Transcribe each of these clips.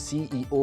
CEO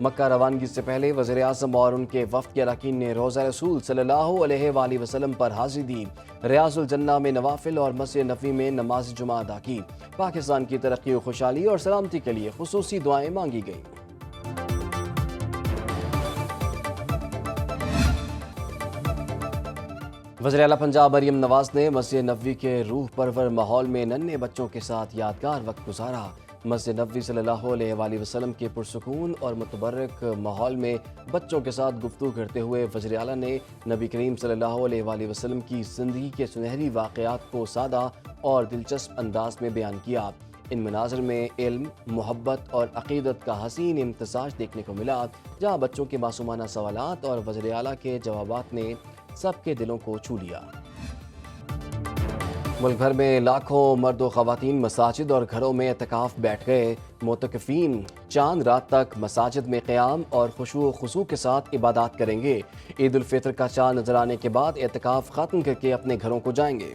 مکہ روانگی سے پہلے وزیر اعظم اور ان کے وفد کے اراکین نے روضہ رسول صلی اللہ علیہ وآلہ وسلم پر حاضری دی۔ ریاض الجنہ میں نوافل اور مسجد نبوی میں نماز جمعہ ادا کی۔ پاکستان کی ترقی و خوشحالی اور سلامتی کے لیے خصوصی دعائیں مانگی گئیں۔ وزیر اعلیٰ پنجاب مریم نواز نے مسجد نبوی کے روح پرور ماحول میں ننھے بچوں کے ساتھ یادگار وقت گزارا۔ مسجد نبوی صلی اللہ علیہ وآلہ وسلم کے پرسکون اور متبرک ماحول میں بچوں کے ساتھ گفتگو کرتے ہوئے وزیر اعلیٰ نے نبی کریم صلی اللہ علیہ وآلہ وسلم کی زندگی کے سنہری واقعات کو سادہ اور دلچسپ انداز میں بیان کیا۔ ان مناظر میں علم، محبت اور عقیدت کا حسین امتزاج دیکھنے کو ملا، جہاں بچوں کے معصومانہ سوالات اور وزیر اعلیٰ کے جوابات نے سب کے دلوں کو چھو لیا۔ ملک بھر میں لاکھوں مرد و خواتین مساجد اور گھروں میں اعتکاف بیٹھ گئے۔ معتکفین چاند رات تک مساجد میں قیام اور خشوع و خضوع کے ساتھ عبادات کریں گے۔ عید الفطر کا چاند نظر آنے کے بعد اعتکاف ختم کر کے اپنے گھروں کو جائیں گے۔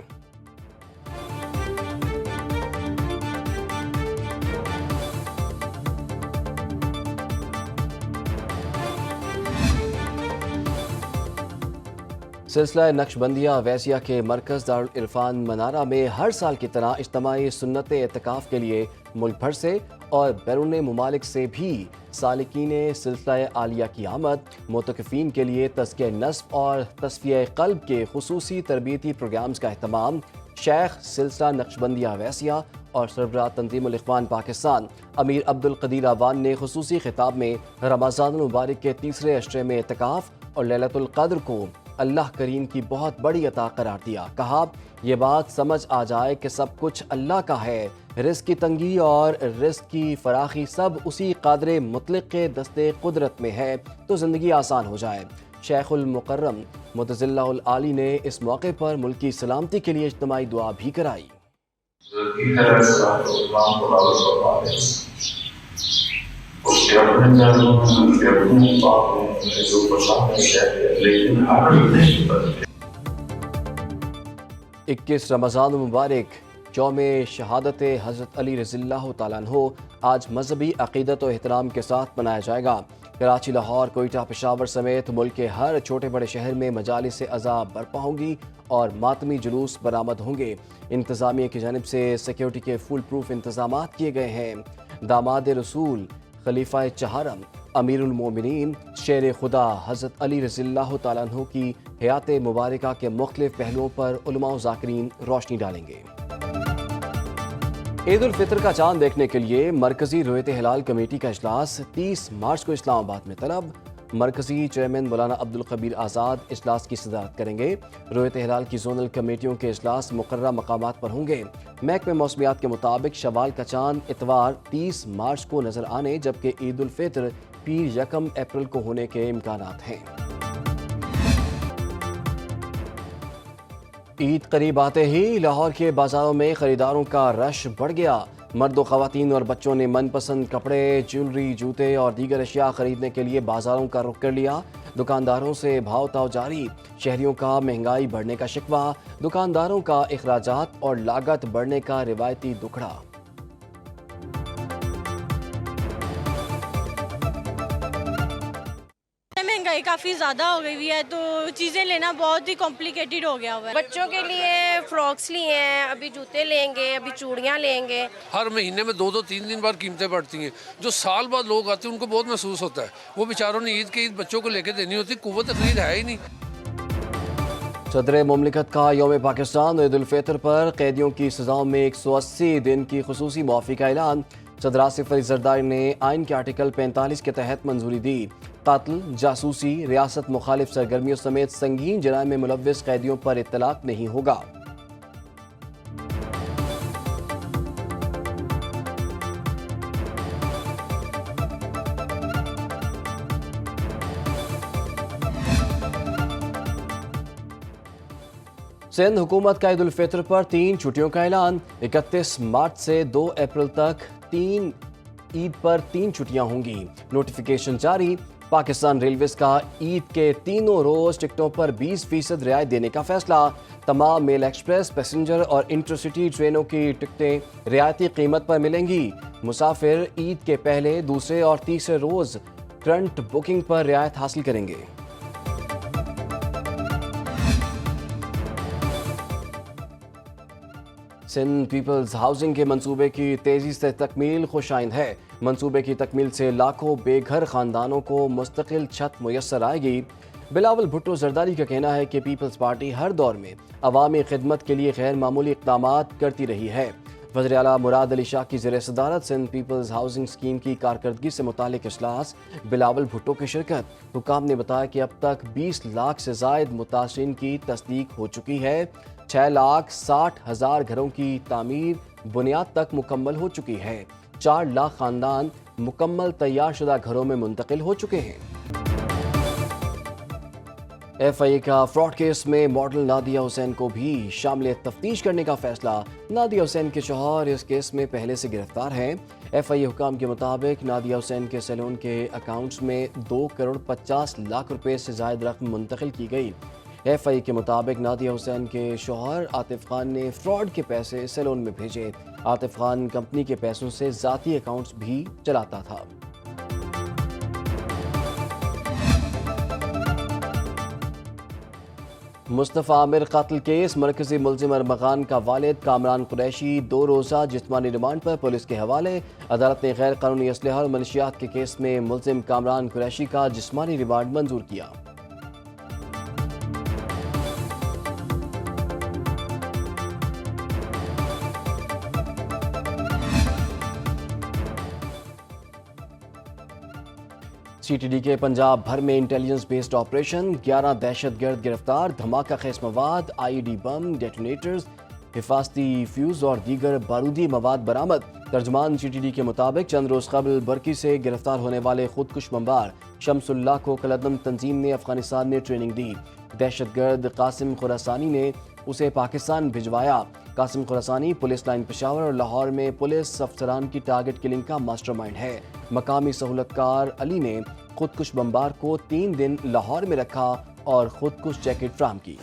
سلسلہ نقشبندیہ ویسیہ کے مرکز دارالعرفان منارہ میں ہر سال کی طرح اجتماعی سنت اعتکاف کے لیے ملک بھر سے اور بیرون ممالک سے بھی سالکین سلسلہ عالیہ کی آمد۔ معتکفین کے لیے تزکیہ نفس اور تصفیہ قلب کے خصوصی تربیتی پروگرامز کا اہتمام۔ شیخ سلسلہ نقشبندیہ ویسیہ اور سربراہ تنظیم الاخوان پاکستان امیر عبدالقدیر اعوان نے خصوصی خطاب میں رمضان المبارک کے تیسرے عشرے میں اعتکاف اور لیلۃ القدر کو اللہ کریم کی بہت بڑی عطا قرار دیا۔ کہا، یہ بات سمجھ آ جائے کہ سب کچھ اللہ کا ہے، رزق کی تنگی اور رزق کی فراخی سب اسی قادر مطلق کے دستے قدرت میں ہے تو زندگی آسان ہو جائے۔ شیخ المکرم متضی اللہ العالی نے اس موقع پر ملک کی سلامتی کے لیے اجتماعی دعا بھی کرائی۔ اکیس رمضان مبارک یوم شہادت حضرت علی رضی اللہ تعالیٰ عنہ آج مذہبی عقیدت و احترام کے ساتھ منایا جائے گا۔ کراچی، لاہور، کوئٹہ، پشاور سمیت ملک کے ہر چھوٹے بڑے شہر میں مجالس عزا برپا ہوں گی اور ماتمی جلوس برآمد ہوں گے۔ انتظامیہ کی جانب سے سیکیورٹی کے فل پروف انتظامات کیے گئے ہیں۔ داماد رسول خلیفہ چہارم امیر المومنین شیر خدا حضرت علی رضی اللہ تعالیٰ عنہ کی حیات مبارکہ کے مختلف پہلوؤں پر علماء و ذاکرین روشنی ڈالیں گے۔ عید الفطر کا چاند دیکھنے کے لیے مرکزی رویت ہلال کمیٹی کا اجلاس 30 مارچ کو اسلام آباد میں طلب۔ مرکزی چیئرمین مولانا عبدالخبیر آزاد اجلاس کی صدارت کریں گے۔ رویت ہلال کی زونل کمیٹیوں کے اجلاس مقررہ مقامات پر ہوں گے۔ محکمہ موسمیات کے مطابق شوال کا چاند اتوار 30 مارچ کو نظر آنے جبکہ عید الفطر پیر 1 اپریل کو ہونے کے امکانات ہیں۔ عید قریب آتے ہی لاہور کے بازاروں میں خریداروں کا رش بڑھ گیا۔ مرد و خواتین اور بچوں نے من پسند کپڑے، جیولری، جوتے اور دیگر اشیاء خریدنے کے لیے بازاروں کا رخ کر لیا۔ دکانداروں سے بھاؤ تاؤ جاری، شہریوں کا مہنگائی بڑھنے کا شکوہ، دکانداروں کا اخراجات اور لاگت بڑھنے کا روایتی دکھڑا۔ مہنگائی کافی زیادہ ہو گئی ہوئی ہے تو چیزیں لینا بہت ہی کمپلیکیٹڈ ہو گیا ہوا ہے۔ بچوں کے لیے فراکس لیے ہیں، ابھی جوتے لیں گے، ابھی چوڑیاں لیں گے۔ ہر مہینے میں 2-3 بار قیمتیں بڑھتی ہیں، جو سال بعد لوگ آتے ہیں ان کو بہت محسوس ہوتا ہے۔ وہ بیچاروں نے عید کی عید بچوں کو لے کے دینی ہوتی، قوت خرید ہے ہی نہیں۔ صدر مملکت کا یوم پاکستان عید الفطر پر قیدیوں کی سزاؤں میں 180 دن کی خصوصی معافی کا اعلان۔ صدر آصف علی زرداری نے آئین کے آرٹیکل 45 کے تحت منظوری دی۔ قتل، جاسوسی، ریاست مخالف سرگرمیوں سمیت سنگین جرائم میں ملوث قیدیوں پر اطلاق نہیں ہوگا۔ سندھ حکومت کا عید الفطر پر 3 چھٹیوں کا اعلان۔ 31 مارچ سے 2 اپریل تک عید پر 3 چھٹیاں ہوں گی۔ نوٹیفیکیشن جاری۔ پاکستان ریلویز کا عید کے تینوں روز ٹکٹوں پر 20% رعایت دینے کا فیصلہ۔ تمام میل ایکسپریس، پیسنجر اور انٹرسٹی ٹرینوں کی ٹکٹیں رعایتی قیمت پر ملیں گی۔ مسافر عید کے پہلے، دوسرے اور تیسرے روز کرنٹ بکنگ پر رعایت حاصل کریں گے۔ سندھ پیپلز ہاؤسنگ کے منصوبے کی تیزی سے تکمیل خوش آئند ہے۔ منصوبے کی تکمیل سے لاکھوں بے گھر خاندانوں کو مستقل چھت میسر آئے گی۔ بلاول بھٹو زرداری کا کہنا ہے کہ پیپلز پارٹی ہر دور میں عوامی خدمت کے لیے غیر معمولی اقدامات کرتی رہی ہے۔ وزیر اعلیٰ مراد علی شاہ کی زیر صدارت سندھ پیپلز ہاؤسنگ اسکیم کی کارکردگی سے متعلق اجلاس، بلاول بھٹو کی شرکت۔ حکام نے بتایا کہ اب تک 20 لاکھ سے زائد متاثرین کی تصدیق ہو چکی ہے۔ 6,60,000 گھروں کی تعمیر بنیاد تک مکمل ہو چکی ہے۔ 4 لاکھ خاندان مکمل تیار شدہ گھروں میں منتقل ہو چکے ہیں۔ ایف آئی اے کا فراڈ کیس میں ماڈل نادیہ حسین کو بھی شامل تفتیش کرنے کا فیصلہ۔ نادیہ حسین کے شوہر اس کیس میں پہلے سے گرفتار ہیں۔ ایف آئی اے حکام کے مطابق نادیہ حسین کے سیلون کے اکاؤنٹس میں 2,50,00,000 روپے سے زائد رقم منتقل کی گئی۔ ایف آئی اے کے مطابق نادیہ حسین کے شوہر عاطف خان نے فراڈ کے پیسے سیلون میں بھیجے۔ عاطف خان کمپنی کے پیسوں سے ذاتی اکاؤنٹس بھی چلاتا تھا۔ مصطفیٰ عامر قتل کیس، مرکزی ملزم ارمغان کا والد کامران قریشی 2 روزہ جسمانی ریمانڈ پر پولیس کے حوالے۔ عدالت نے غیر قانونی اسلحہ اور منشیات کے کیس میں ملزم کامران قریشی کا جسمانی ریمانڈ منظور کیا۔ سی ٹی ڈی کے پنجاب بھر میں انٹیلیجنس بیسڈ آپریشن، 11 دہشت گرد گرفتار، دھماکہ خیز مواد، آئی ڈی بم، ڈیٹونیٹرز، حفاظتی فیوز اور دیگر بارودی مواد برآمد۔ ترجمان سی ٹی ڈی کے مطابق چند روز قبل برکی سے گرفتار ہونے والے خودکش بمبار شمس اللہ کو کالعدم تنظیم نے افغانستان نے ٹریننگ دی۔ دہشت گرد قاسم خراسانی نے اسے پاکستان بھجوایا۔ قاسم خراسانی پولیس لائن پشاور اور لاہور میں پولیس افسران کی ٹارگٹ کلنگ کا ماسٹر مائنڈ ہے۔ مقامی سہولت کار علی نے خودکش بمبار کو 3 دن لاہور میں رکھا اور خودکش جیکٹ فراہم کی۔